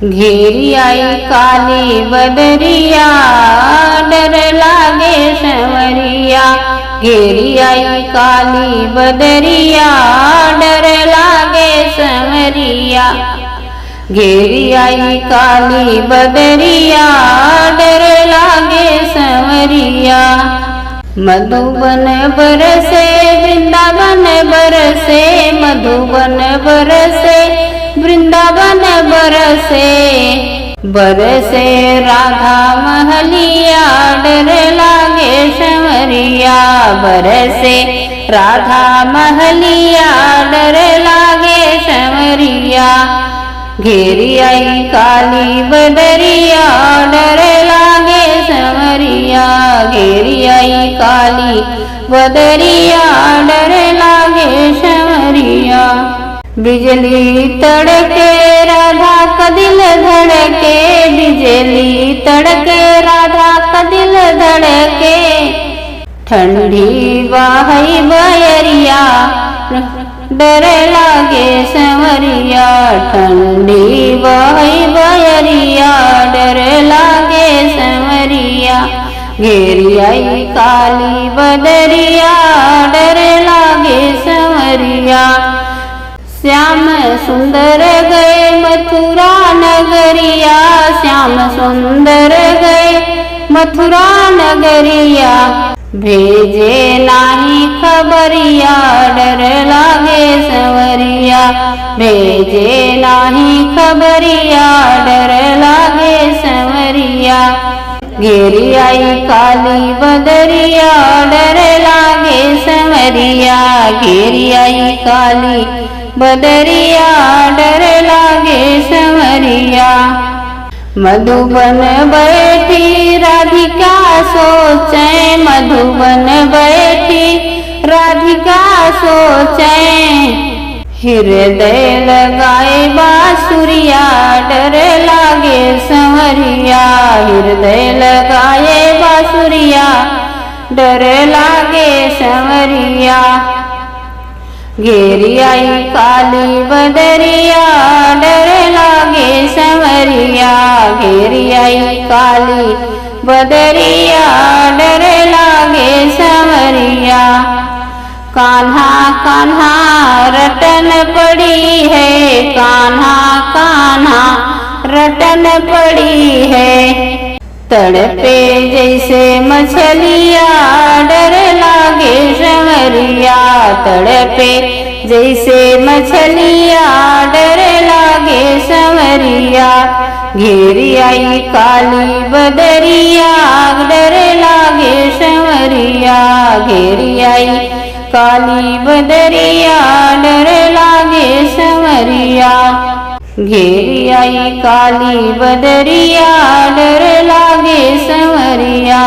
घेरी आई काली बदरिया, डर लागे संवरिया। घेरी आई काली बदरिया, डर लागे संवरिया। घेरी आई काली बदरिया, डर लागे संवरिया। मधुबन बरसे वृंदावन बरसे, मधुबन बरसे वृंदावन बरसे। बरसे राधा महलिया, डर लागे संवरिया। बरसे राधा महलिया, डर लागे संवरिया। घेरी आई काली बदरिया, डर लागे संवरिया। घेरी आई काली बदरिया, डर लागे संवरिया। बिजली तड़के राधा का दिल धड़के, बिजली तड़के राधा का दिल धड़के। ठंडी बाहई बयरिया, डर लागे संवरिया। ठंडी बाहई बयरिया, डर लागे संवरिया। घेरी आई काली बदरिया, डर लागे संवरिया। श्याम सुंदर गए मथुरा नगरिया, श्याम सुंदर गए मथुरा नगरिया। भेजे नाही खबरिया, डर लागे संवरिया। भेजे नाही खबरिया, डर लागे संवरिया। घेरी आई काली बदरिया, डर लागे संवरिया। घेरी आई काली बदरिया, डर लागे संवरिया। मधुबन बैठी राधिका सोचे, मधुबन बैठी राधिका सोचे। हृदय लगाए बांसुरिया, डर लागे संवरिया। हृदय लगाए बांसुरिया, डर लागे संवरिया। घेरी आई काली बदरिया, डर लागे संवरिया। घेरी आई काली बदरिया, डर लागे संवरिया। कान्हा कान्हा रटन पड़ी है, कान्हा कान्हा रटन पड़ी है। तड़पे जैसे मछलिया, डर लागे संवरिया। तड़पे जैसे मछलिया, डर लागे संवरिया। घेरी आई काली बदरिया, डर लागे संवरिया। घेरी आई काली बदरिया, डर लागे संवरिया। घेरी आई काली बदरिया, डर लागे संवरिया।